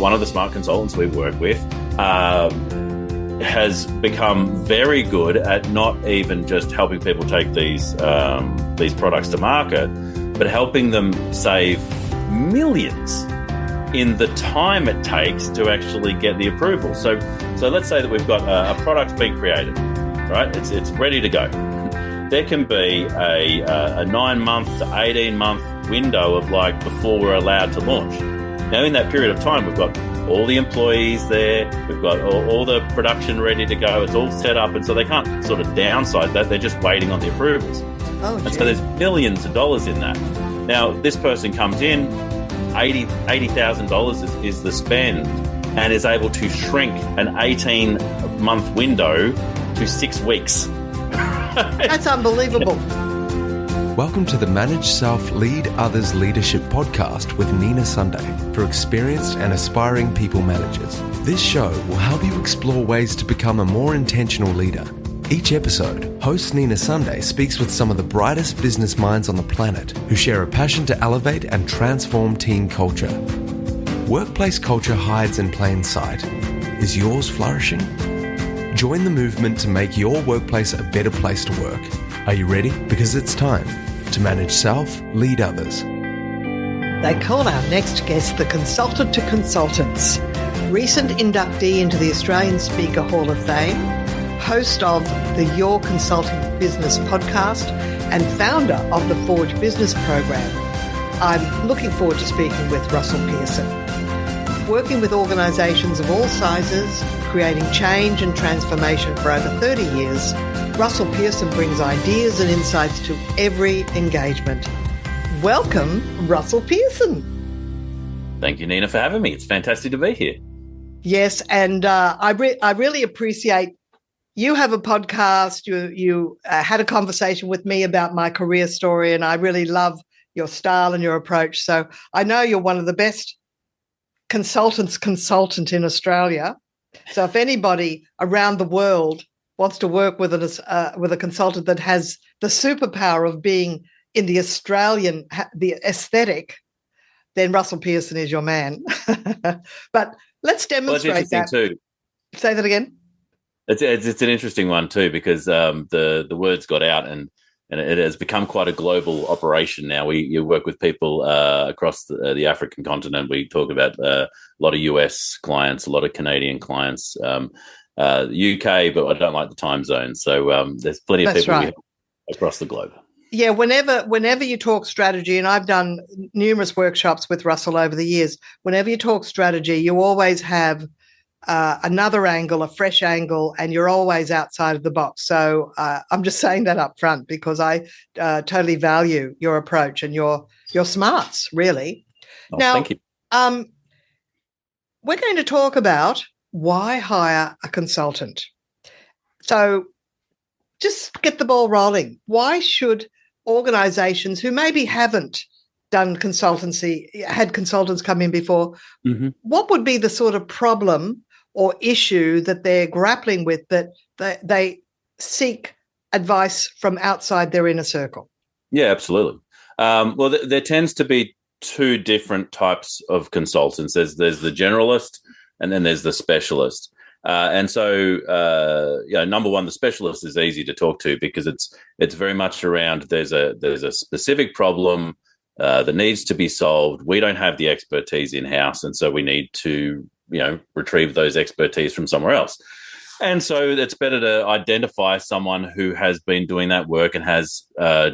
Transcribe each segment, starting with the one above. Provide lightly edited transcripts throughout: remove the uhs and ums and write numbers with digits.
one of the smart consultants we work with has become very good at not even just helping people take these products to market, but helping them save millions in the time it takes to actually get the approval. So let's say that we've got a product being created, right? It's ready to go. There can be a 9-month to 18-month window of like before we're allowed to launch. Now, in that period of time, we've got all the employees there, we've got all the production ready to go, it's all set up, and so they can't sort of downside that, they're just waiting on the approvals. And so there's millions of dollars in that. Now, this person comes in, $80,000 is the spend, and is able to shrink an 18-month window to 6 weeks. That's unbelievable. Welcome to the Manage Self, Lead Others Leadership podcast with Nina Sunday for experienced and aspiring people managers. This show will help you explore ways to become a more intentional leader. Each episode, host Nina Sunday speaks with some of the brightest business minds on the planet who share a passion to elevate and transform team culture. Workplace culture hides in plain sight. Is yours flourishing? Join the movement to make your workplace a better place to work. Are you ready? Because it's time to manage self, lead others. They call our next guest the consultant to consultants, recent inductee into the Australian Speaker Hall of Fame, host of the Your Consulting Business podcast, and founder of the Forge Business Program. I'm looking forward to speaking with Russell Pearson. Working with organisations of all sizes, creating change and transformation for over 30 years, Russell Pearson brings ideas and insights to every engagement. Welcome, Russell Pearson. Thank you, Nina, for having me. It's fantastic to be here. Yes, and I really appreciate you have a podcast. You had a conversation with me about my career story, and I really love your style and your approach. So I know you're one of the best consultant in Australia. So if anybody around the world wants to work with a consultant that has the superpower of being in the Australian, the aesthetic, then Russell Pearson is your man. But let's demonstrate that. Too. Say that again. It's an interesting one too, because the words got out and it has become quite a global operation now. You work with people across the African continent. We talk about a lot of US clients, a lot of Canadian clients, UK, but I don't like the time zone. So there's plenty of people across the globe. Yeah, whenever you talk strategy, and I've done numerous workshops with Russell over the years, whenever you talk strategy, you always have another angle, a fresh angle, and you're always outside of the box. So I'm just saying that up front because I totally value your approach and your smarts, really. Oh, now, thank you. We're going to talk about why hire a consultant. So just get the ball rolling. Why should organizations who maybe haven't done consultancy, had consultants come in before, what would be the sort of problem or issue that they're grappling with that they seek advice from outside their inner circle? Yeah, absolutely. Well, there tends to be two different types of consultants. There's the generalist and then there's the specialist. And so, number one, the specialist is easy to talk to because it's very much around there's a specific problem that needs to be solved. We don't have the expertise in-house, and so we need to, retrieve those expertise from somewhere else. And so it's better to identify someone who has been doing that work and has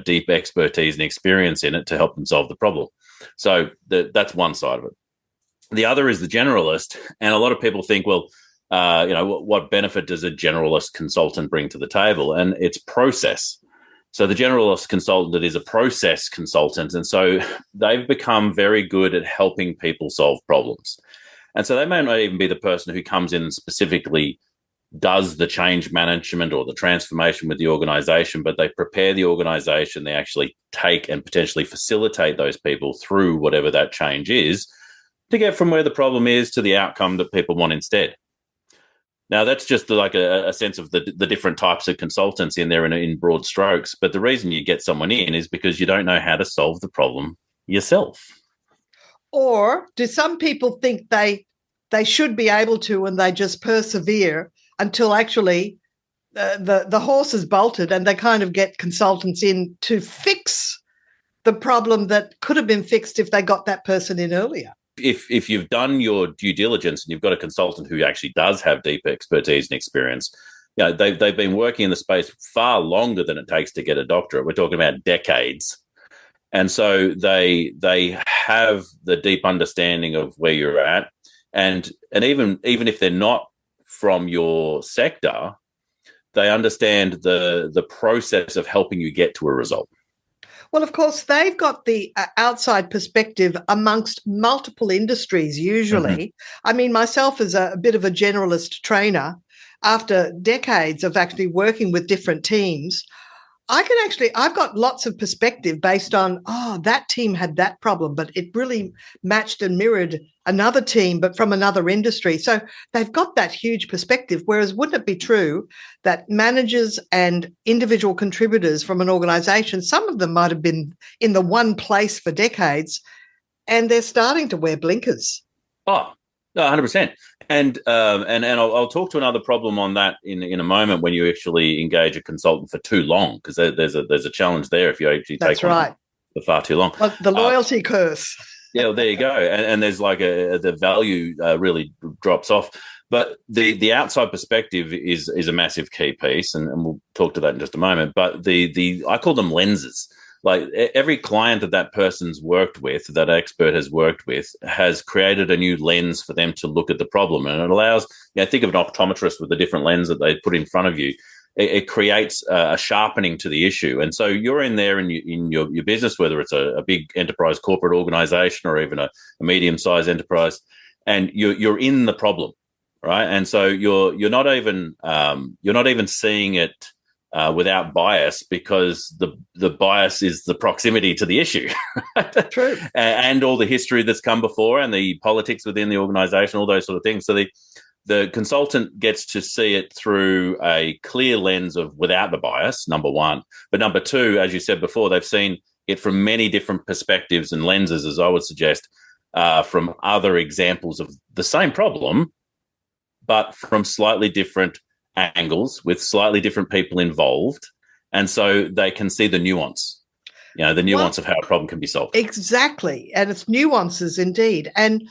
deep expertise and experience in it to help them solve the problem. So that's one side of it. The other is the generalist, and a lot of people think, well, what benefit does a generalist consultant bring to the table? And it's process. So the generalist consultant is a process consultant, and so they've become very good at helping people solve problems. And so they may not even be the person who comes in and specifically does the change management or the transformation with the organization, but they prepare the organization. They actually take and potentially facilitate those people through whatever that change is to get from where the problem is to the outcome that people want instead. Now, that's just like a sense of the different types of consultants in there in broad strokes. But the reason you get someone in is because you don't know how to solve the problem yourself. Or do some people think they they should be able to, and they just persevere until actually the horse is bolted, and they kind of get consultants in to fix the problem that could have been fixed if they got that person in earlier. If you've done your due diligence and you've got a consultant who actually does have deep expertise and experience, they've been working in the space far longer than it takes to get a doctorate. We're talking about decades. And so they have the deep understanding of where you're at. And even if they're not from your sector, they understand the process of helping you get to a result. Well, of course, they've got the outside perspective amongst multiple industries, usually. Mm-hmm. I mean, myself as a bit of a generalist trainer, after decades of actually working with different teams, I've got lots of perspective based on, that team had that problem, but it really matched and mirrored another team, but from another industry. So they've got that huge perspective, whereas wouldn't it be true that managers and individual contributors from an organisation, some of them might have been in the one place for decades, and they're starting to wear blinkers? Oh, no, 100%. And I'll talk to another problem on that in a moment when you actually engage a consultant for too long, because there's a challenge there if you actually take on for far too long. Well, the loyalty curse. Yeah, well, there you go. And there's like the value really drops off. But the outside perspective is a massive key piece, and we'll talk to that in just a moment. But I call them lenses. Like every client that person's worked with, that expert has worked with, has created a new lens for them to look at the problem. And it allows, think of an optometrist with a different lens that they put in front of you. It creates a sharpening to the issue. And so you're in there in your business, whether it's a big enterprise corporate organization or even a medium-sized enterprise, and you're in the problem, right? And so you're not even seeing it without bias, because the bias is the proximity to the issue. True. And all the history that's come before and the politics within the organization, all those sort of things. So the consultant gets to see it through a clear lens of without the bias, number one. But number two, as you said before, they've seen it from many different perspectives and lenses, as I would suggest, from other examples of the same problem, but from slightly different angles with slightly different people involved. And so they can see the nuance, the nuance of how a problem can be solved. Exactly. And it's nuances indeed. And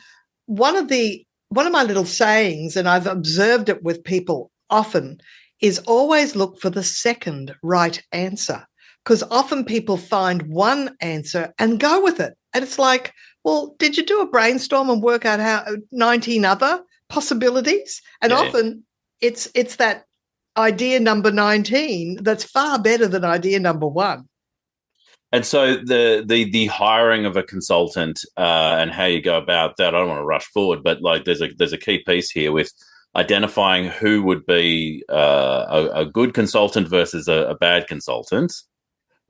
one of my little sayings, and I've observed it with people often, is always look for the second right answer, because often people find one answer and go with it. And it's like, well, did you do a brainstorm and work out how 19 other possibilities? And often it's that idea number 19 that's far better than idea number 1. And so the hiring of a consultant and how you go about that, I don't want to rush forward, but like there's a key piece here with identifying who would be a good consultant versus a bad consultant,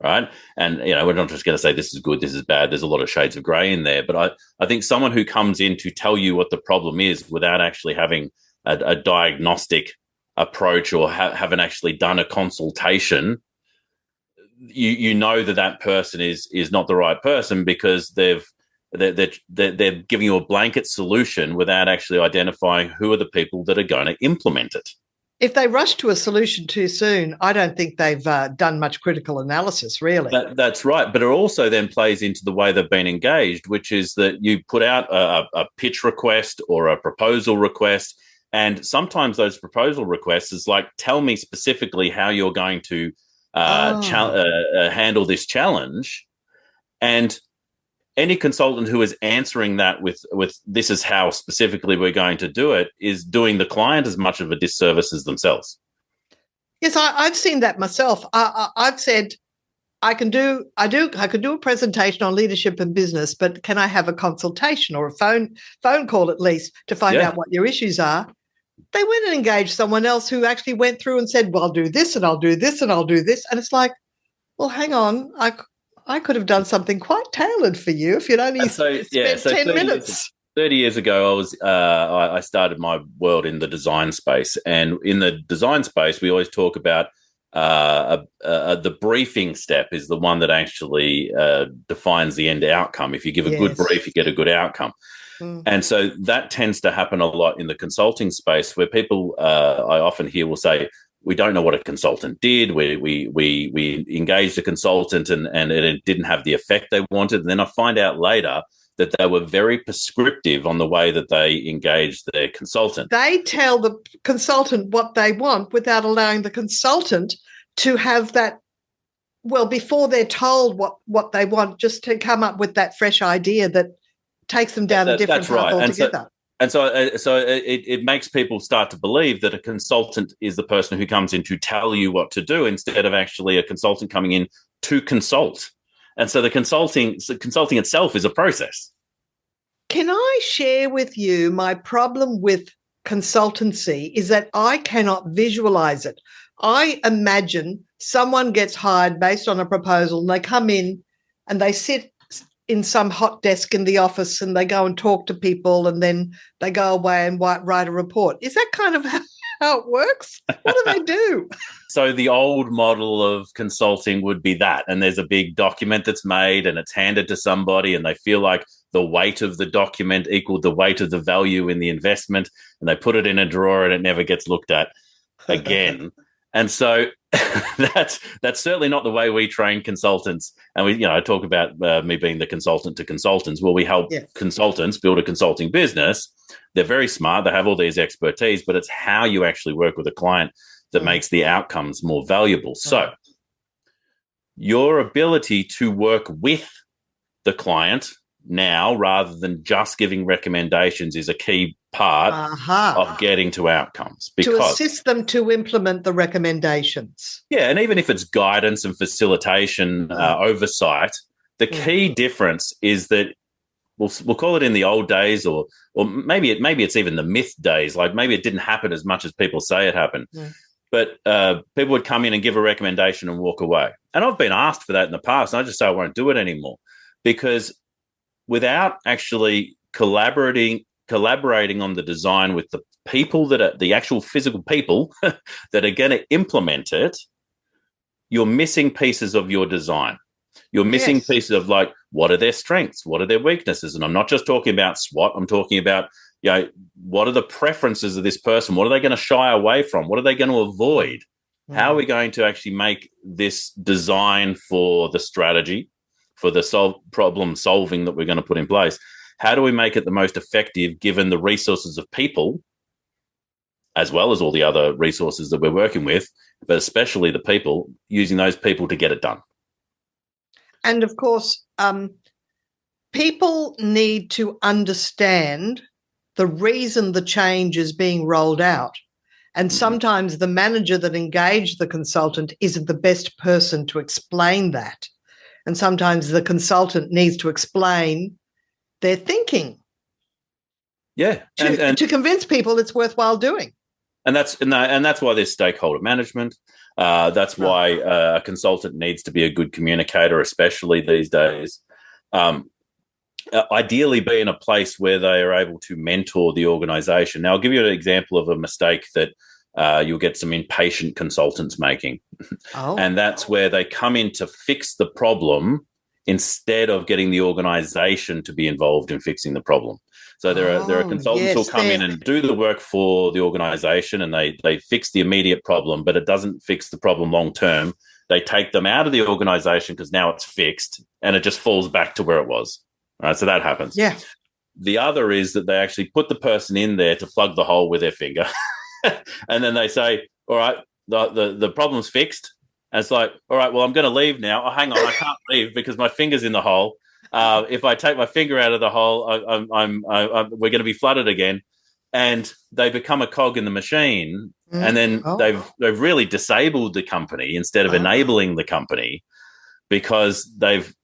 right? And we're not just going to say this is good, this is bad. There's a lot of shades of grey in there, but I think someone who comes in to tell you what the problem is without actually having a diagnostic approach or haven't actually done a consultation, you know that person is not the right person, because they're giving you a blanket solution without actually identifying who are the people that are going to implement it. If they rush to a solution too soon, I don't think they've done much critical analysis, really. That's right. But it also then plays into the way they've been engaged, which is that you put out a pitch request or a proposal request. And sometimes those proposal requests is like, tell me specifically how you're going to handle this challenge. And any consultant who is answering that with this is how specifically we're going to do it is doing the client as much of a disservice as themselves. Yes, I've seen that myself. I've said I could do a presentation on leadership and business, but can I have a consultation or a phone call at least to find out what your issues are? They went and engaged someone else who actually went through and said, well, I'll do this and I'll do this and I'll do this. And it's like, well, hang on, I could have done something quite tailored for you if you'd only spent 10 minutes. 30 years ago, I started my world in the design space. And in the design space, we always talk about the briefing step is the one that actually defines the end outcome. If you give a good brief, you get a good outcome. And so that tends to happen a lot in the consulting space, where people I often hear will say, we don't know what a consultant did. We engaged a consultant and it didn't have the effect they wanted. And then I find out later that they were very prescriptive on the way that they engaged their consultant. They tell the consultant what they want without allowing the consultant to have that, well, before they're told what they want, just to come up with that fresh idea that takes them down a different path altogether. And so it makes people start to believe that a consultant is the person who comes in to tell you what to do, instead of actually a consultant coming in to consult. And so the consulting itself is a process. Can I share with you my problem with consultancy is that I cannot visualize it. I imagine someone gets hired based on a proposal and they come in and they sit in some hot desk in the office and they go and talk to people and then they go away and write a report. Is that kind of how it works? What do they do? So the old model of consulting would be that, and there's a big document that's made and it's handed to somebody and they feel like the weight of the document equaled the weight of the value in the investment, and they put it in a drawer and it never gets looked at again. And so that's certainly not the way we train consultants. And I talk about me being the consultant to consultants. Well, we help consultants build a consulting business. They're very smart. They have all these expertise, but it's how you actually work with a client that makes the outcomes more valuable. So your ability to work with the client now, rather than just giving recommendations, is a key part of getting to outcomes. To assist them to implement the recommendations. Yeah, and even if it's guidance and facilitation, oversight, the key difference is that we'll call it in the old days, or maybe it's even the myth days. Like maybe it didn't happen as much as people say it happened. But people would come in and give a recommendation and walk away. And I've been asked for that in the past, and I just say I won't do it anymore, because without actually collaborating on the design with the people that are the actual physical people that are going to implement it, you're missing pieces of your design. You're missing pieces of, like, what are their strengths? What are their weaknesses? And I'm not just talking about SWOT. I'm talking about, what are the preferences of this person? What are they going to shy away from? What are they going to avoid? How are we going to actually make this design for the strategy, for the problem solving that we're going to put in place? How do we make it the most effective given the resources of people, as well as all the other resources that we're working with, but especially the people, using those people to get it done? And, of course, people need to understand the reason the change is being rolled out. And sometimes the manager that engaged the consultant isn't the best person to explain that. And sometimes the consultant needs to explain their thinking. Yeah. To convince people it's worthwhile doing. And that's why there's stakeholder management. That's why a consultant needs to be a good communicator, especially these days. Ideally be in a place where they are able to mentor the organization. Now, I'll give you an example of a mistake that you'll get some impatient consultants making. And that's where they come in to fix the problem instead of getting the organization to be involved in fixing the problem. So there are consultants who'll come in and do the work for the organization, and they fix the immediate problem, but it doesn't fix the problem long term. They take them out of the organization because now it's fixed and it just falls back to where it was. All right, so that happens. Yeah. The other is that they actually put the person in there to plug the hole with their finger. And then they say, all right, the problem's fixed. And it's like, all right, well, I'm going to leave now. Oh, hang on, I can't leave because my finger's in the hole. If I take my finger out of the hole, we're going to be flooded again. And they become a cog in the machine. And then they've really disabled the company instead of enabling the company, because they've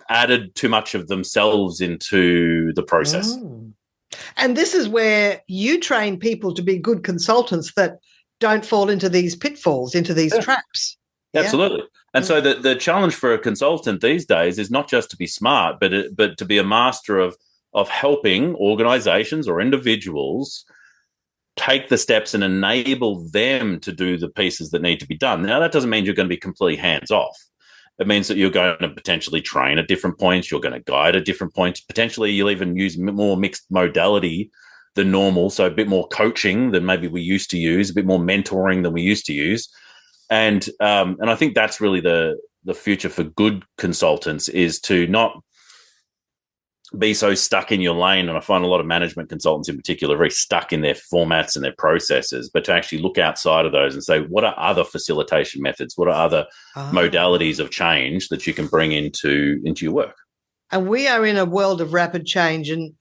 added too much of themselves into the process. And this is where you train people to be good consultants that don't fall into these pitfalls, into these traps. Absolutely. And so the challenge for a consultant these days is not just to be smart, but to be a master of helping organizations or individuals take the steps and enable them to do the pieces that need to be done. Now, that doesn't mean you're going to be completely hands-off. It means that you're going to potentially train at different points. You're going to guide at different points. Potentially, you'll even use more mixed modality than normal. So a bit more coaching than maybe we used to use, a bit more mentoring than we used to use. And I think that's really the future for good consultants, is to not be so stuck in your lane. And I find a lot of management consultants in particular very stuck in their formats and their processes, but to actually look outside of those and say, what are other facilitation methods? What are other modalities of change that you can bring into your work? And we are in a world of rapid change, and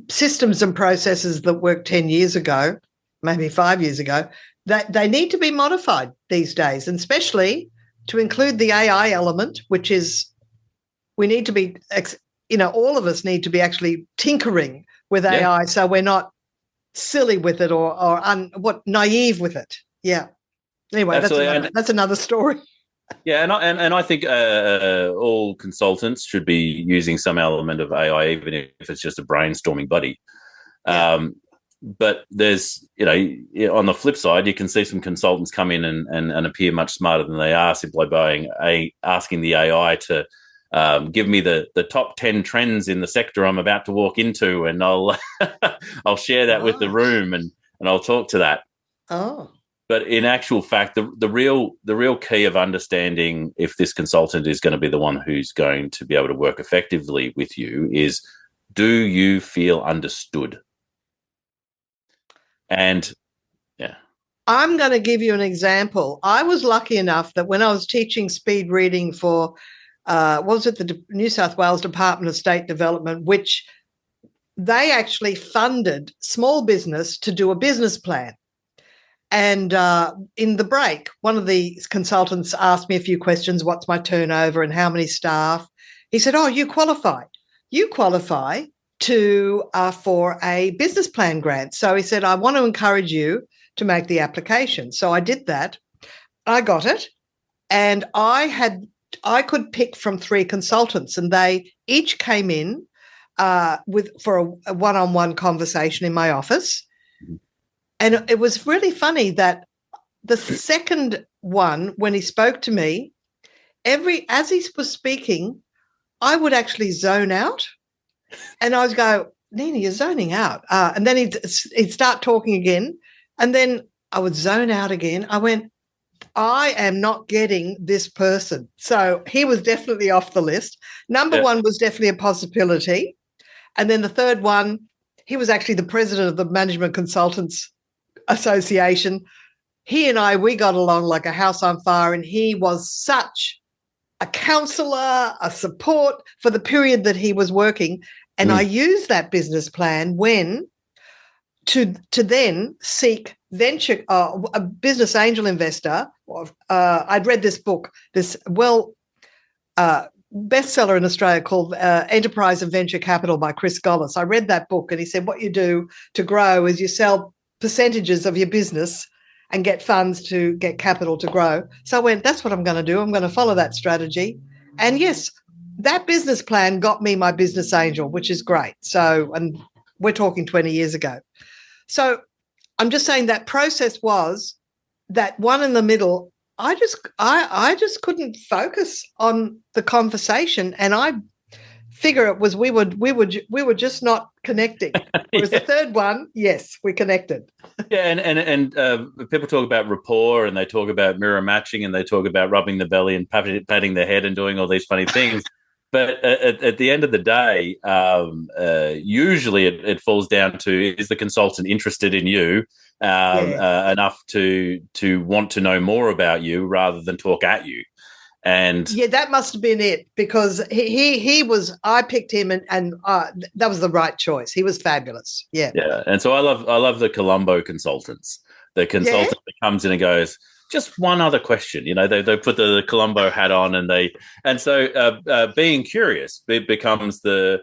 systems and processes that worked 10 years ago, maybe 5 years ago, that they need to be modified these days, and especially to include the AI element, which is we need to be, all of us need to be actually tinkering with AI, so we're not silly with it or naive with it. Yeah. Anyway, that's another story. Yeah, and I think all consultants should be using some element of AI, even if it's just a brainstorming buddy. Yeah. But there's, on the flip side, you can see some consultants come in and appear much smarter than they are simply by asking the AI to give me the top 10 trends in the sector I'm about to walk into, and I'll I'll share that with the room and I'll talk to that. Oh. But in actual fact, the real key of understanding if this consultant is going to be the one who's going to be able to work effectively with you is, do you feel understood? And yeah. I'm going to give you an example. I was lucky enough that when I was teaching speed reading for, the New South Wales Department of State Development, which they actually funded small business to do a business plan. And in the break, one of the consultants asked me a few questions. What's my turnover and how many staff? He said, "Oh, you qualify. You qualify to for a business plan grant." So he said, "I want to encourage you to make the application." So I did that. I got it, and I could pick from 3 consultants, and they each came in for a one-on-one conversation in my office. And it was really funny that the second one, when he spoke to me, as he was speaking, I would actually zone out, and I would go, "Nina, you're zoning out." And then he'd start talking again, and then I would zone out again. I went, I am not getting this person. So he was definitely off the list. Number one was definitely a possibility. And then the third one, he was actually the president of the Management Consultants Association. He and we got along like a house on fire, and he was such a counsellor, a support for the period that he was working. And I used that business plan to then seek venture, a business angel investor. I'd read this book, bestseller in Australia called Enterprise and Venture Capital by Chris Gollis. I read that book, and he said what you do to grow is you sell percentages of your business and get funds to get capital to grow. So I went, that's what I'm going to do. I'm going to follow that strategy. And yes, that business plan got me my business angel, which is great. So, and we're talking 20 years ago. So I'm just saying that process was that one in the middle. I just couldn't focus on the conversation, and I figure it was we were just not connecting. Whereas the third one, yes, we connected. Yeah, and people talk about rapport, and they talk about mirror matching, and they talk about rubbing the belly and patting their head and doing all these funny things. But at the end of the day, usually it falls down to, is the consultant interested in you enough to want to know more about you rather than talk at you? And yeah, that must have been it, because he was. I picked him, and that was the right choice. He was fabulous. Yeah, yeah. And so I love the Columbo consultants. The consultant that comes in and goes, just one other question. They put the Columbo hat on, and so being curious becomes the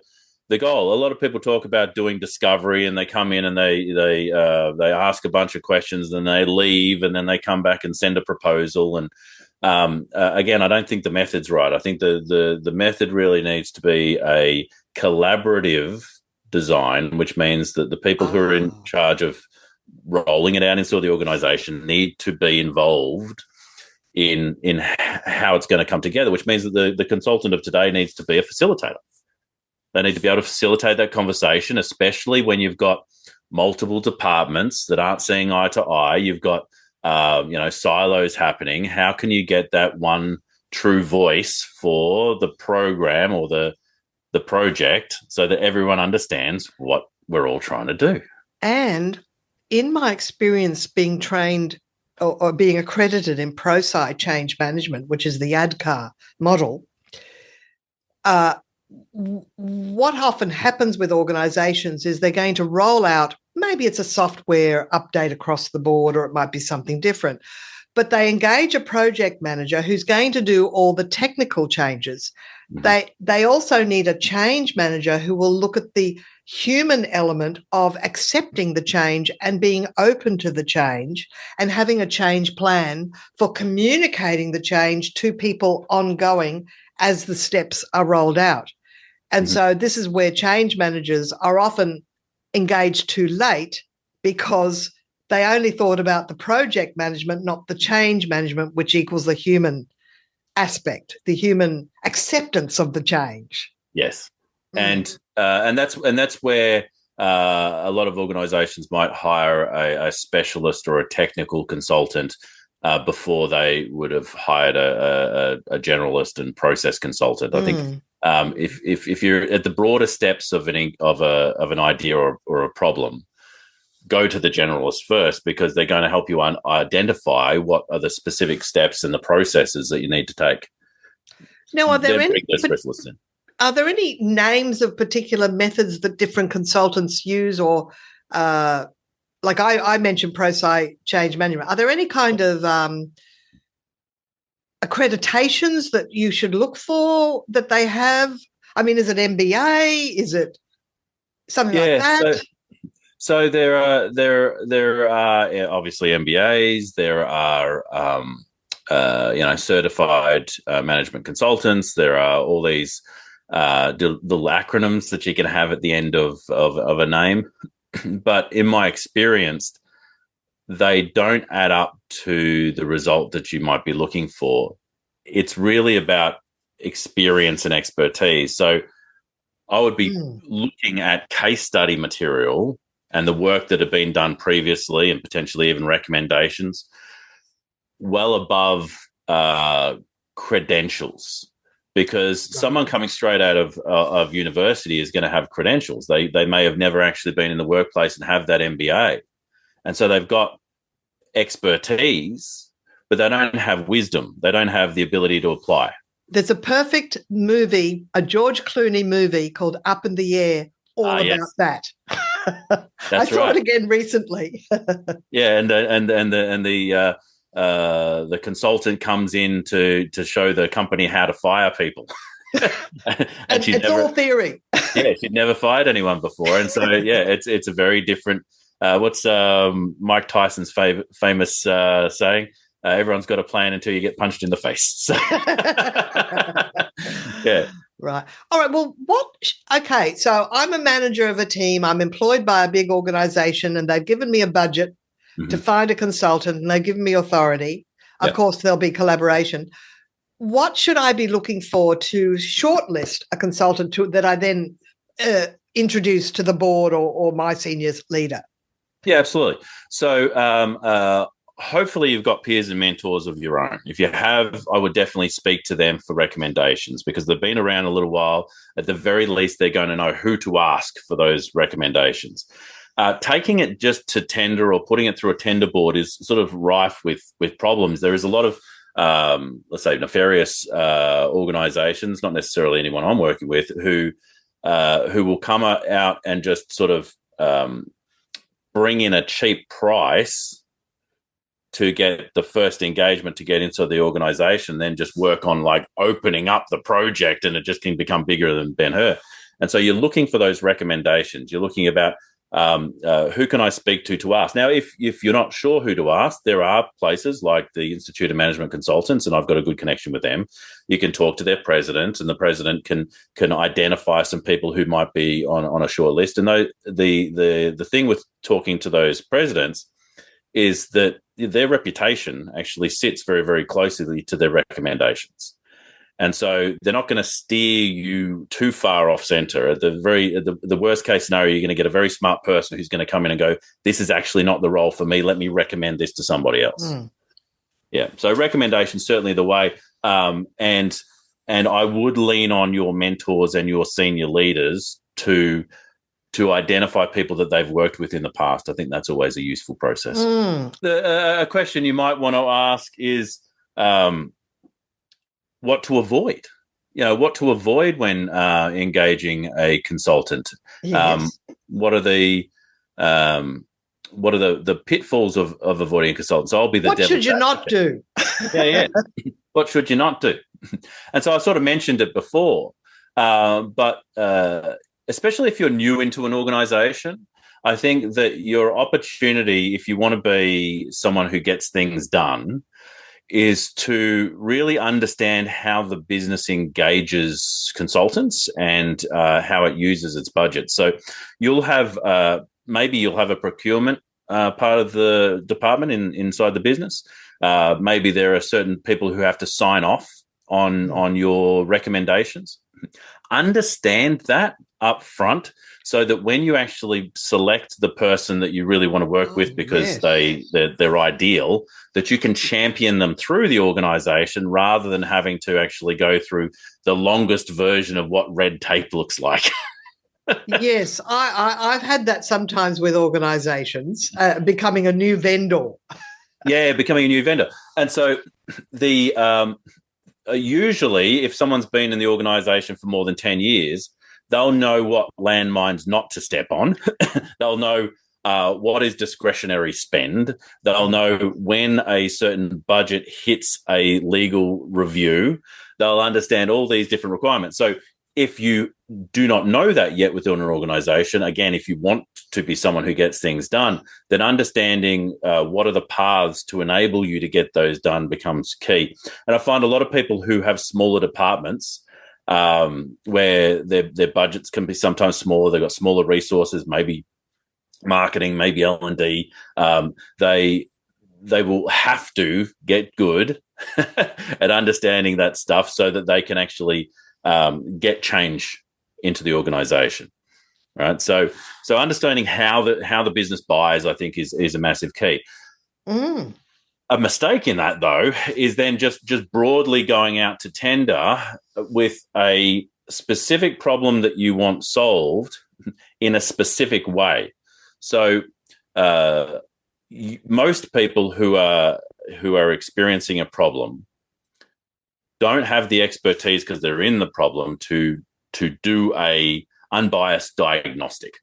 goal. A lot of people talk about doing discovery, and they come in and they ask a bunch of questions, and they leave, and then they come back and send a proposal. And again, I don't think the method's right. I think the method really needs to be a collaborative design, which means that the people who are in charge of rolling it out into the organisation need to be involved in how it's going to come together, which means that the consultant of today needs to be a facilitator. They need to be able to facilitate that conversation, especially when you've got multiple departments that aren't seeing eye to eye. You've got silos happening. How can you get that one true voice for the program or the project so that everyone understands what we're all trying to do? And in my experience being trained or being accredited in ProSci change management, which is the ADCAR model, what often happens with organizations is they're going to roll out, maybe it's a software update across the board, or it might be something different, but they engage a project manager who's going to do all the technical changes. They also need a change manager who will look at the human element of accepting the change and being open to the change and having a change plan for communicating the change to people ongoing as the steps are rolled out. And so this is where change managers are often engaged too late because they only thought about the project management, not the change management, which equals the human aspect, the human acceptance of the change. Yes. And that's where a lot of organizations might hire a specialist or a technical consultant before they would have hired a generalist and process consultant. I think if you're at the broader steps of an idea or a problem, go to the generalist first, because they're going to help you identify what are the specific steps and the processes that you need to take. Now, are there any names of particular methods that different consultants use, or like I mentioned ProSci change management? Are there any kind of accreditations that you should look for that they have? I mean, is it MBA? Is it something like that? So there are obviously MBAs. There are certified management consultants. There are all these little acronyms that you can have at the end of a name. But in my experience, they don't add up to the result that you might be looking for. It's really about experience and expertise. So I would be looking at case study material and the work that had been done previously, and potentially even recommendations, well above credentials. Because someone coming straight out of university is going to have credentials. They may have never actually been in the workplace and have that MBA. And so they've got expertise, but they don't have wisdom. They don't have the ability to apply. There's a perfect movie, a George Clooney movie called Up in the Air, about that. I saw it again recently. Yeah, and the consultant comes in to show the company how to fire people. and it's all theory. Yeah, she'd never fired anyone before. And so, it's a very different, what's Mike Tyson's famous saying? Everyone's got a plan until you get punched in the face. So, yeah. Right. All right. Well, okay. So I'm a manager of a team. I'm employed by a big organization, and they've given me a budget to find a consultant, and they've given me authority. Of course, there'll be collaboration. What should I be looking for to shortlist a consultant that I then introduce to the board or my senior leader? Yeah, absolutely. So hopefully you've got peers and mentors of your own. If you have, I would definitely speak to them for recommendations, because they've been around a little while. At the very least, they're going to know who to ask for those recommendations. Taking it just to tender or putting it through a tender board is sort of rife with problems. There is a lot of, let's say, nefarious organizations, not necessarily anyone I'm working with, who will come out and just sort of bring in a cheap price to get the first engagement to get into the organization, then just work on like opening up the project, and it just can become bigger than Ben-Hur. And so you're looking for those recommendations. You're looking about who can I speak to ask. Now, if you're not sure who to ask, there are places like the Institute of Management Consultants, and I've got a good connection with them. You can talk to their president, and the president can identify some people who might be on a short list. And the thing with talking to those presidents is that their reputation actually sits very, very closely to their recommendations. And so they're not going to steer you too far off center. At the worst case scenario, you're going to get a very smart person who's going to come in and go, this is actually not the role for me. Let me recommend this to somebody else. Yeah. So recommendations certainly the way. And I would lean on your mentors and your senior leaders to identify people that they've worked with in the past. I think that's always a useful process. A question you might want to ask is, what to avoid? What to avoid when engaging a consultant. Yes. What are the pitfalls of avoiding a consultant? So I'll be the What devil's should you not advocate. do? Yeah. What should you not do? And so I sort of mentioned it before, but especially if you're new into an organization, I think that your opportunity, if you want to be someone who gets things done, is to really understand how the business engages consultants and how it uses its budget. So you'll have maybe you'll have a procurement part of the department inside the business. Maybe there are certain people who have to sign off on your recommendations. Understand that up front so that when you actually select the person that you really want to work with because they're ideal, that you can champion them through the organization rather than having to actually go through the longest version of what red tape looks like. Yes, I've had that sometimes with organizations, becoming a new vendor. Yeah, becoming a new vendor. And so usually if someone's been in the organization for more than 10 years, they'll know what landmines not to step on. They'll know what is discretionary spend. They'll know when a certain budget hits a legal review. They'll understand all these different requirements. So if you do not know that yet within an organization, again, if you want to be someone who gets things done, then understanding what are the paths to enable you to get those done becomes key. And I find a lot of people who have smaller departments where their budgets can be sometimes smaller, they've got smaller resources, maybe marketing, maybe L&D, they will have to get good at understanding that stuff so that they can actually get change into the organization, right? So understanding how the business buys, I think, is a massive key. A mistake in that, though, is then just broadly going out to tender with a specific problem that you want solved in a specific way. So most people who are experiencing a problem don't have the expertise because they're in the problem to do a unbiased diagnostic.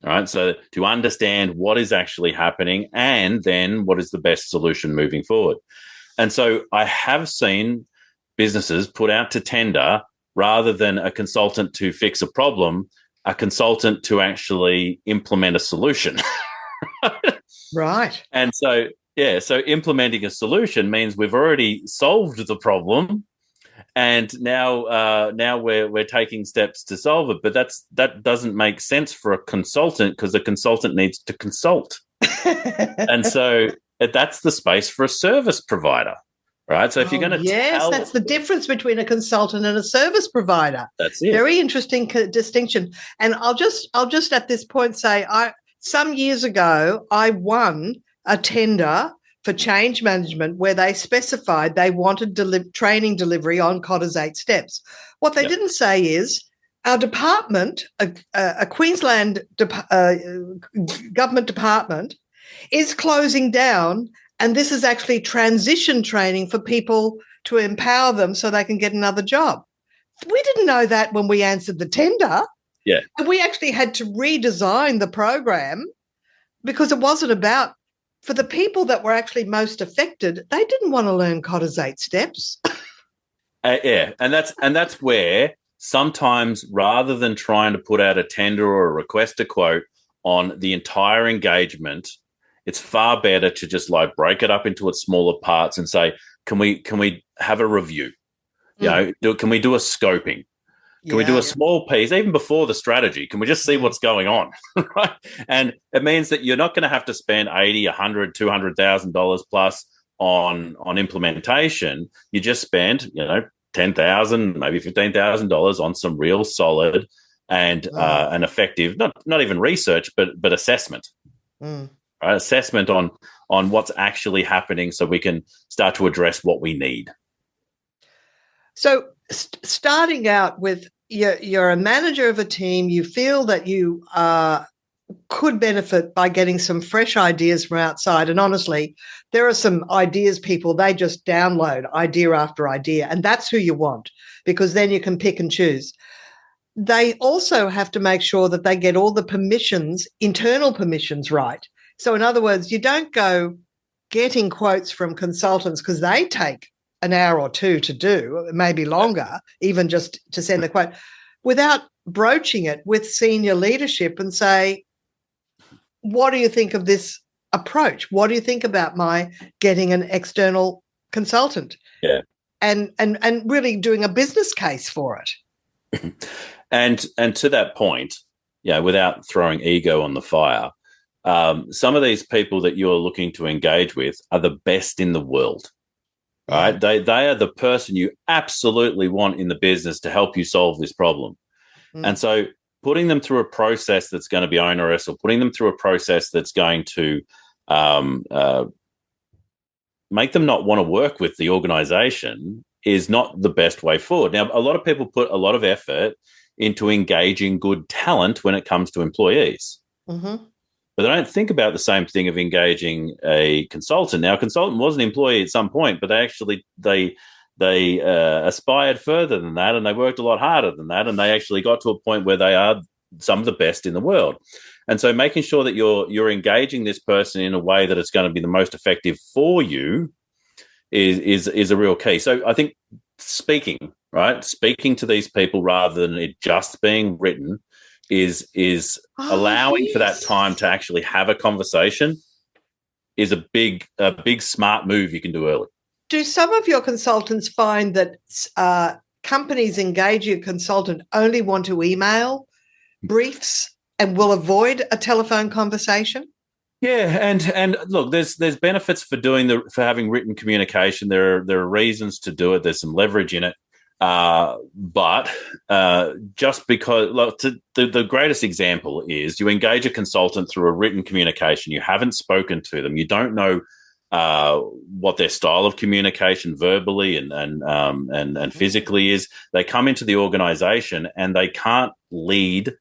All right, so to understand what is actually happening and then what is the best solution moving forward. And so I have seen businesses put out to tender, rather than a consultant to fix a problem, a consultant to actually implement a solution. Right. And so, so implementing a solution means we've already solved the problem, and now we're taking steps to solve it. But that doesn't make sense for a consultant, because a consultant needs to consult. And so that's the space for a service provider, right? So if you're going to that's the difference between a consultant and a service provider. That's it. Very interesting distinction. And I'll just at this point say, some years ago I won a tender for change management where they specified they wanted training delivery on Cotter's 8 steps. What they didn't say is our department, a Queensland government department, is closing down, and this is actually transition training for people to empower them so they can get another job. We didn't know that when we answered the tender. Yeah. And we actually had to redesign the program because it wasn't about, for the people that were actually most affected, they didn't want to learn Cotter's 8 steps. And that's where sometimes, rather than trying to put out a tender or a request a quote on the entire engagement, it's far better to just break it up into its smaller parts and say, can we have a review? Can we do a scoping? Can we do a small piece, even before the strategy? Can we just see what's going on? Right? And it means that you're not going to have to spend $80, $100, $200,000 plus on implementation. You just spend, $10,000, maybe $15,000 on some real solid and an effective, not even research, but assessment. Right? Assessment on what's actually happening, so we can start to address what we need. So starting out with, you're a manager of a team, you feel that you could benefit by getting some fresh ideas from outside. And honestly, there are some ideas people, they just download idea after idea, and that's who you want, because then you can pick and choose. They also have to make sure that they get all the permissions, internal permissions, right. So in other words, you don't go getting quotes from consultants, because they take an hour or two to do, maybe longer, even just to send the quote, without broaching it with senior leadership and say, what do you think of this approach? What do you think about my getting an external consultant? Yeah. And really doing a business case for it. And to that point, without throwing ego on the fire, some of these people that you're looking to engage with are the best in the world. Right? They are the person you absolutely want in the business to help you solve this problem. And so putting them through a process that's going to be onerous, or putting them through a process that's going to make them not want to work with the organization is not the best way forward. Now, a lot of people put a lot of effort into engaging good talent when it comes to employees. But they don't think about the same thing of engaging a consultant. Now, a consultant was an employee at some point, but they aspired further than that, and they worked a lot harder than that, and they actually got to a point where they are some of the best in the world. And so making sure that you're engaging this person in a way that it's going to be the most effective for you is a real key. So I think speaking to these people rather than it just being written is allowing for that time to actually have a conversation is a big smart move you can do early. Do some of your consultants find that companies engage a consultant only want to email briefs and will avoid a telephone conversation? Yeah, and look, there's benefits for having written communication. There are reasons to do it. There's some leverage in it. But just because the greatest example is you engage a consultant through a written communication. You haven't spoken to them. You don't know what their style of communication verbally and physically is. They come into the organization and they can't lead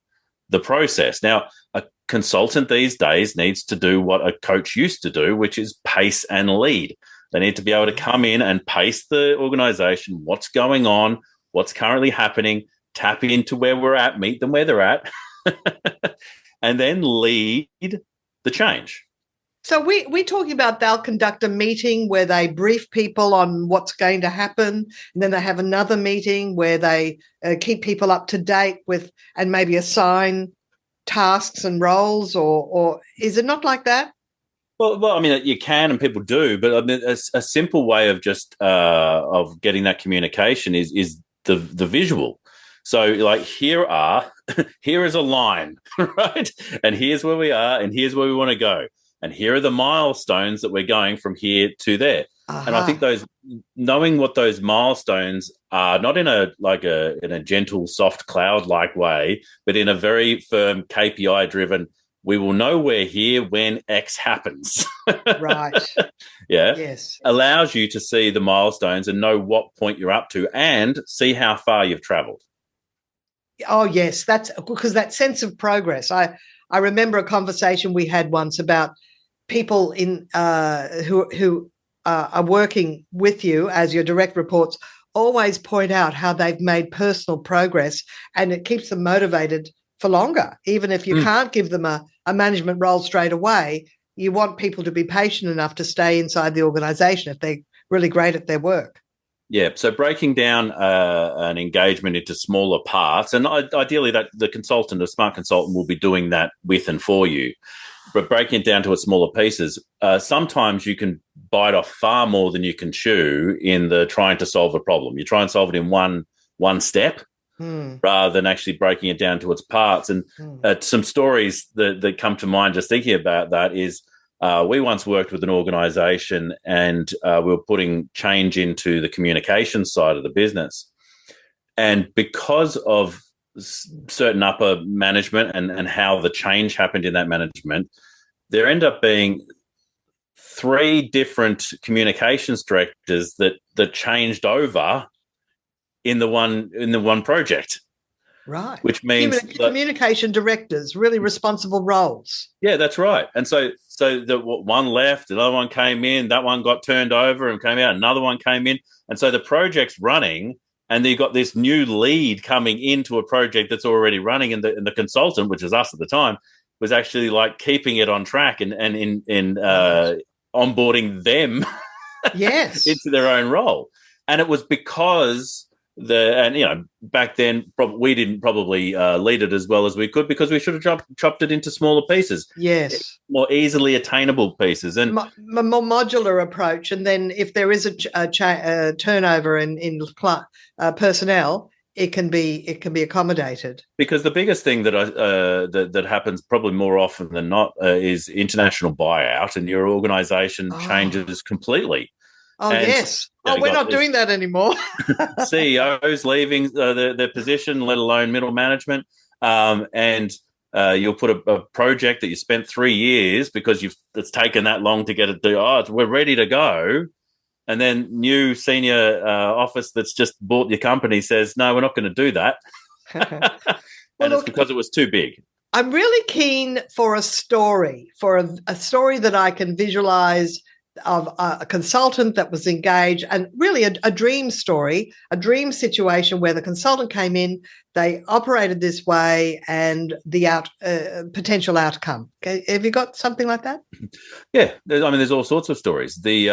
the process. Now, a consultant these days needs to do what a coach used to do, which is pace and lead. They need to be able to come in and pace the organization, what's going on, what's currently happening, tap into where we're at, meet them where they're at, and then lead the change. So we're talking about they'll conduct a meeting where they brief people on what's going to happen, and then they have another meeting where they keep people up to date with and maybe assign tasks and roles, or is it not like that? Well, I mean, you can, and people do, but I mean, a simple way of just of getting that communication is the visual. So, like, here is a line, right? And here's where we are, and here's where we want to go, and here are the milestones that we're going from here to there. And I think knowing what those milestones are, not in a gentle, soft cloud-like way, but in a very firm KPI-driven. We will know we're here when X happens. Right. Yeah. Yes. Allows you to see the milestones and know what point you're up to and see how far you've traveled. Oh, yes. That's because that sense of progress. I remember a conversation we had once about people in who are working with you as your direct reports always point out how they've made personal progress, and it keeps them motivated for longer. Even if you can't give them a management role straight away, you want people to be patient enough to stay inside the organisation if they're really great at their work. Yeah, so breaking down an engagement into smaller parts, and ideally that the consultant, a smart consultant, will be doing that with and for you. But breaking it down to its smaller pieces, sometimes you can bite off far more than you can chew in the trying to solve a problem. You try and solve it in one step, rather than actually breaking it down to its parts. And some stories that come to mind just thinking about that is we once worked with an organization and we were putting change into the communication side of the business. And because of certain upper management and how the change happened in that management, there ended up being 3 different communications directors that changed over in the one project. Right. Which means communication directors, really responsible roles. Yeah, that's right. And so the one left, another one came in, that one got turned over and came out, another one came in. And so the project's running, and you've got this new lead coming into a project that's already running, and the consultant, which is us at the time, was actually like keeping it on track and onboarding them yes. into their own role. And it was because back then we didn't probably lead it as well as we could, because we should have chopped it into smaller pieces. Yes. More easily attainable pieces. And more modular approach. And then if there is a turnover in personnel, it can be accommodated. Because the biggest thing that happens probably more often than not is international buyout, and your organisation changes completely. Oh, and, yes. We're not doing that anymore. CEOs leaving their position, let alone middle management, and you'll put a project that you spent 3 years because it's taken that long to get it. We're ready to go. And then new senior office that's just bought your company says, no, we're not going to do that. It's because it was too big. I'm really keen for a story, a story that I can visualize of a consultant that was engaged, and really a dream story, a dream situation where the consultant came in, they operated this way, and the potential outcome. Okay. Have you got something like that? Yeah. There's all sorts of stories. We've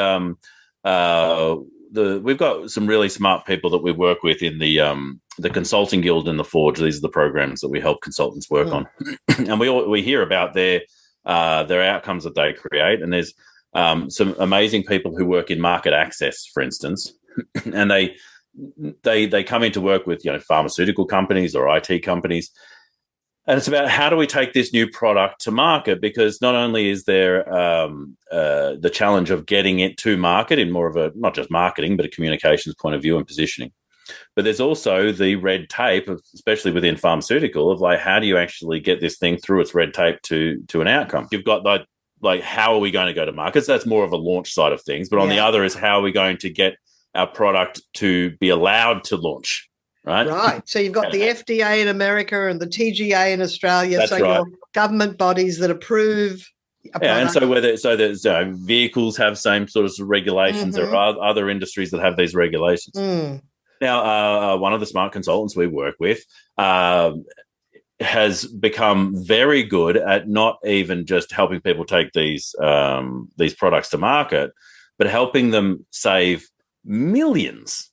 got some really smart people that we work with in the Consulting Guild and the Forge. These are the programs that we help consultants work on. And we hear about their outcomes that they create. And there's some amazing people who work in market access, for instance, and they come in to work with pharmaceutical companies or IT companies, and it's about how do we take this new product to market, because not only is there the challenge of getting it to market in more of a not just marketing but a communications point of view and positioning, but there's also the red tape, especially within pharmaceutical, of like how do you actually get this thing through its red tape to an outcome. You've got like how are we going to go to market? So that's more of a launch side of things. But on the other is how are we going to get our product to be allowed to launch, right? Right. So you've got the FDA in America and the TGA in Australia. That's right. Your government bodies that approve a product. And so there's vehicles have same sort of regulations. There are other industries that have these regulations. Now, one of the smart consultants we work with has become very good at not even just helping people take these products to market, but helping them save millions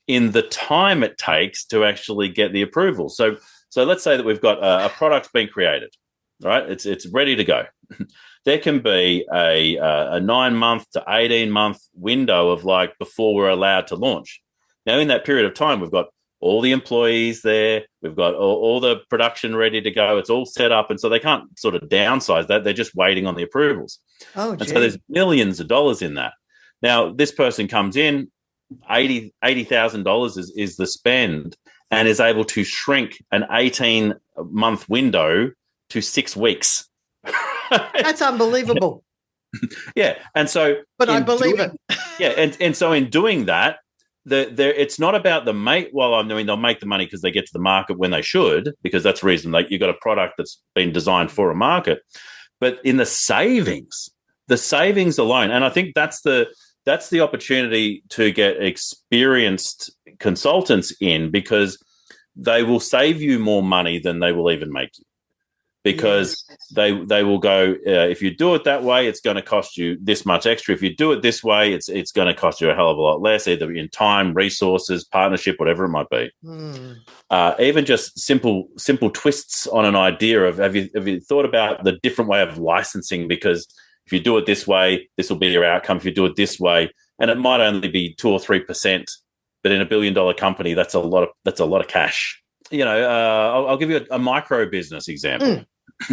in the time it takes to actually get the approval. So let's say that we've got a product being created, right? It's ready to go. There can be a 9-month to 18-month window of like before we're allowed to launch. Now, in that period of time, we've got all the employees there. We've got all the production ready to go. It's all set up. And so they can't sort of downsize that. They're just waiting on the approvals. Oh, and so there's millions of dollars in that. Now, this person comes in, $80,000 is the spend, and is able to shrink an 18-month window to 6 weeks. That's unbelievable. Yeah. And so... But I believe it. Yeah. And so in doing that, it's not about the make. Well, I mean, they'll make the money because they get to the market when they should, because that's the reason. Like you've got a product that's been designed for a market, but in the savings alone, and I think that's the opportunity to get experienced consultants in, because they will save you more money than they will even make you. Because they will go, if you do it that way, it's going to cost you this much extra. If you do it this way, it's going to cost you a hell of a lot less, either in time, resources, partnership, whatever it might be. Even just simple twists on an idea of have you thought about the different way of licensing? Because if you do it this way, this will be your outcome. If you do it this way, and it might only be 2 or 3%, but in $1 billion company, that's a lot of cash. I'll give you a micro business example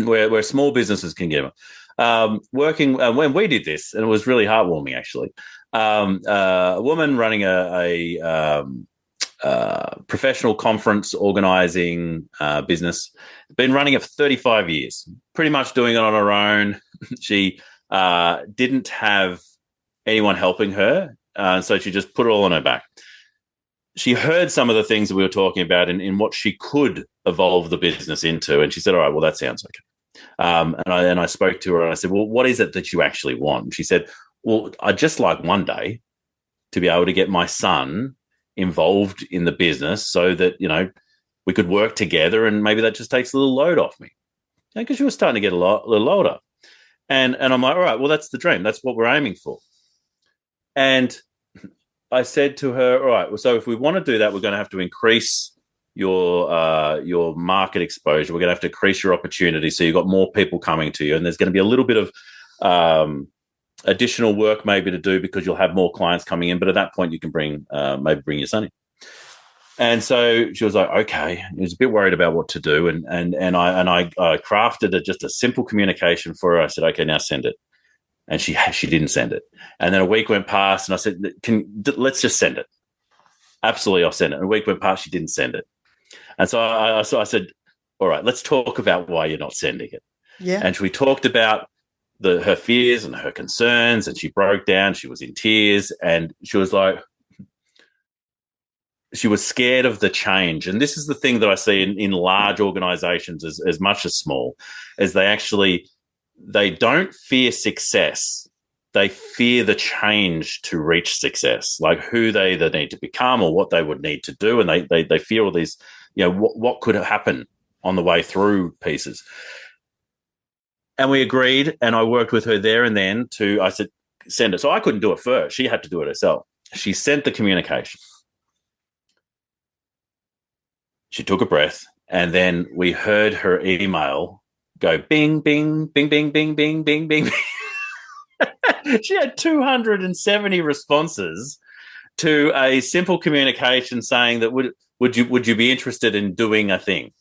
where small businesses can give. Working when we did this, and it was really heartwarming actually. A woman running a professional conference organizing business, been running it for 35 years, pretty much doing it on her own. She didn't have anyone helping her, so she just put it all on her back. She heard some of the things that we were talking about in what she could evolve the business into, and she said, all right, well, that sounds okay. And I spoke to her and I said, well, what is it that you actually want? And she said, well, I'd just like one day to be able to get my son involved in the business so that, we could work together and maybe that just takes a little load off me. Because she was starting to get a little older. And I'm like, all right, well, that's the dream. That's what we're aiming for. And I said to her, all right, well, so if we want to do that, we're going to have to increase your market exposure. We're going to have to increase your opportunity so you've got more people coming to you. And there's going to be a little bit of additional work maybe to do because you'll have more clients coming in. But at that point, you can bring your son in. And so she was like, okay. I was a bit worried about what to do. And I crafted just a simple communication for her. I said, okay, now send it. And she didn't send it. And then a week went past and I said, let's just send it. Absolutely, I'll send it. And a week went past, she didn't send it. And so I said, all right, let's talk about why you're not sending it. Yeah. And we talked about her fears and her concerns, and she broke down. She was in tears, and she was like, she was scared of the change. And this is the thing that I see in large organizations as much as small, is they don't fear success. They fear the change to reach success, like who they either need to become or what they would need to do. And they fear all these, what could happen on the way through pieces. And we agreed, and I worked with her there and then I said, send it. So I couldn't do it first. She had to do it herself. She sent the communication. She took a breath, and then we heard her email go bing, bing, bing, bing, bing, bing, bing, bing. She had 270 responses to a simple communication saying that would you be interested in doing a thing?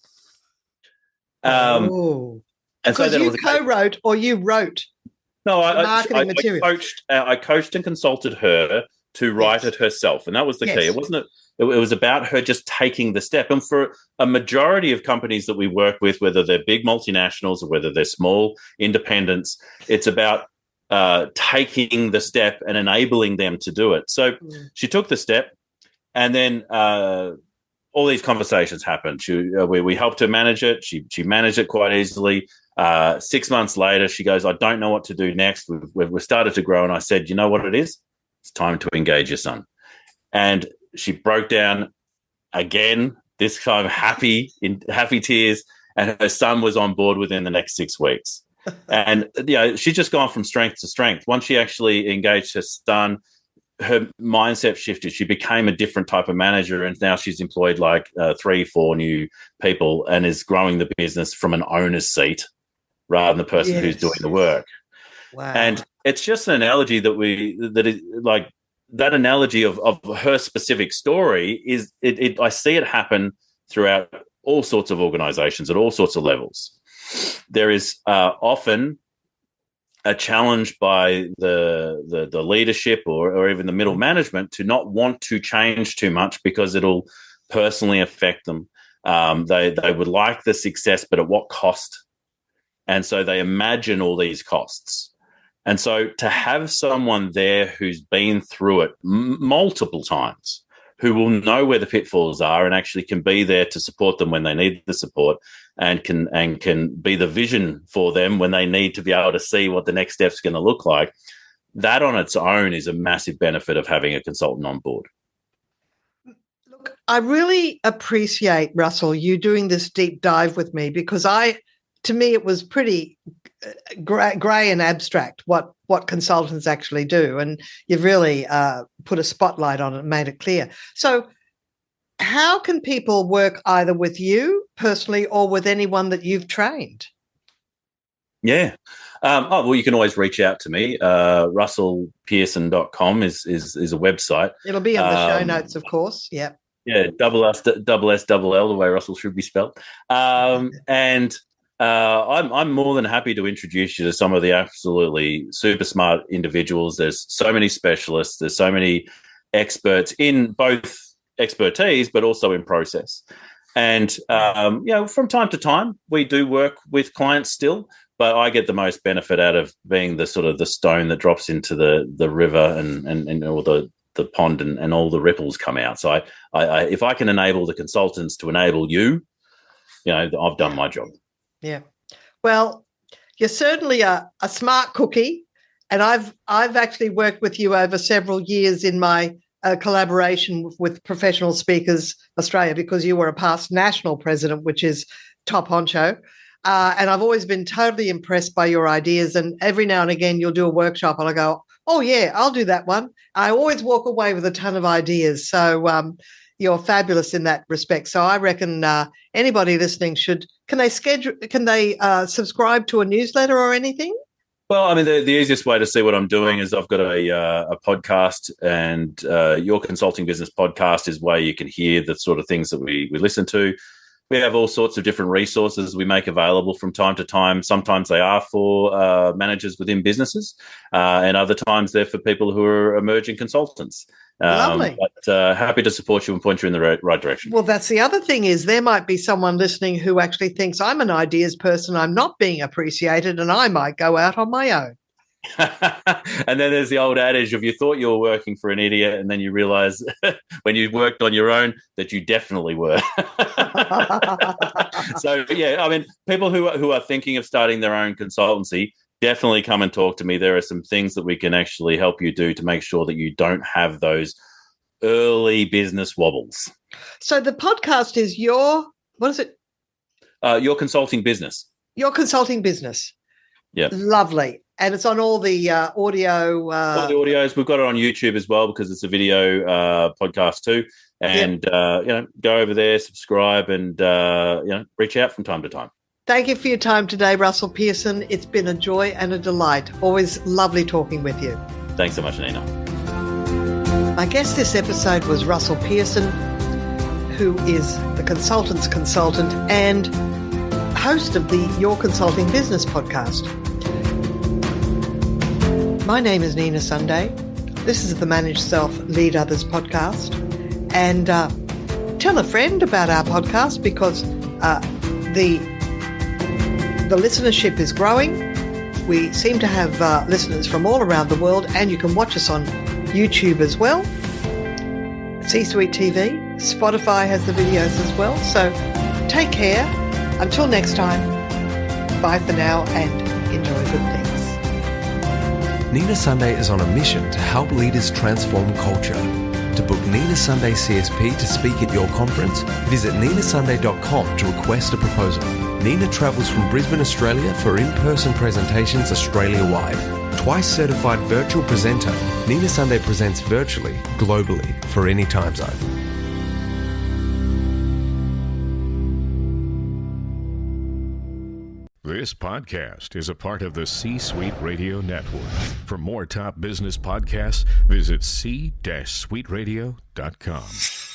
And because so you co-wrote or you wrote marketing material. I coached and consulted her to write it herself, and that was the key. It was about her just taking the step. And for a majority of companies that we work with, whether they're big multinationals or whether they're small independents, it's about taking the step and enabling them to do it. So she took the step, and then all these conversations happened. We helped her manage it. She managed it quite easily. 6 months later, she goes, I don't know what to do next. We've started to grow. And I said, you know what it is? It's time to engage your son. And she broke down again, this time happy tears, and her son was on board within the next 6 weeks. And she's just gone from strength to strength. Once she actually engaged her son, her mindset shifted. She became a different type of manager, and now she's employed 3-4 new people and is growing the business from an owner's seat rather than the person who's doing the work. Wow. And it's just an analogy that analogy of her specific story is I see it happen throughout all sorts of organizations at all sorts of levels. There is often a challenge by the leadership or even the middle management to not want to change too much because it'll personally affect them. They would like the success, but at what cost? And so they imagine all these costs. And so to have someone there who's been through it multiple times, who will know where the pitfalls are and actually can be there to support them when they need the support, and can be the vision for them when they need to be able to see what the next step's going to look like, that on its own is a massive benefit of having a consultant on board. Look, I really appreciate, Russell, you doing this deep dive with me, because to me it was pretty grey and abstract what consultants actually do, and you've really put a spotlight on it and made it clear. So how can people work either with you personally or with anyone that you've trained? Yeah. Well, you can always reach out to me. russellpearson.com is a website. It'll be on the show notes, of course. Yeah. Yeah, double S, double L, the way Russell should be spelled. And I'm more than happy to introduce you to some of the absolutely super smart individuals. There's so many specialists. There's so many experts in both expertise, but also in process. And, from time to time, we do work with clients still, but I get the most benefit out of being the sort of the stone that drops into the river and or the pond and all the ripples come out. So I if I can enable the consultants to enable you, I've done my job. Yeah. Well, you're certainly a smart cookie, and I've actually worked with you over several years in my collaboration with Professional Speakers Australia, because you were a past national president, which is top honcho. And I've always been totally impressed by your ideas. And every now and again, you'll do a workshop and I go, oh, yeah, I'll do that one. I always walk away with a ton of ideas. So you're fabulous in that respect. So I reckon anybody listening can they subscribe to a newsletter or anything? Well, I mean, the easiest way to see what I'm doing is I've got a podcast, and Your Consulting Business podcast is where you can hear the sort of things that we listen to. We have all sorts of different resources we make available from time to time. Sometimes they are for managers within businesses, and other times they're for people who are emerging consultants. Lovely. But happy to support you and point you in the right direction. Well, that's the other thing, is there might be someone listening who actually thinks I'm an ideas person, I'm not being appreciated, and I might go out on my own. And then there's the old adage of you thought you were working for an idiot, and then you realize when you worked on your own that you definitely were. So, yeah, I mean, people who are thinking of starting their own consultancy, definitely come and talk to me. There are some things that we can actually help you do to make sure that you don't have those early business wobbles. So the podcast is what is it? Your Consulting Business. Your Consulting Business. Yeah. Lovely. And it's on all the audio. All the audios. We've got it on YouTube as well, because it's a video podcast too. And, go over there, subscribe, and, reach out from time to time. Thank you for your time today, Russell Pearson. It's been a joy and a delight. Always lovely talking with you. Thanks so much, Nina. My guest this episode was Russell Pearson, who is the consultant's consultant and host of the Your Consulting Business podcast. My name is Nina Sunday. This is the Manage Self, Lead Others podcast. And tell a friend about our podcast, because the listenership is growing. We seem to have listeners from all around the world, and you can watch us on YouTube as well. C-Suite TV, Spotify has the videos as well. So take care. Until next time, bye for now and enjoy good things. Nina Sunday is on a mission to help leaders transform culture. To book Nina Sunday CSP to speak at your conference, visit ninasunday.com to request a proposal. Nina travels from Brisbane, Australia for in-person presentations Australia-wide. Twice certified virtual presenter, Nina Sunday presents virtually, globally, for any time zone. This podcast is a part of the C-Suite Radio Network. For more top business podcasts, visit c-suiteradio.com.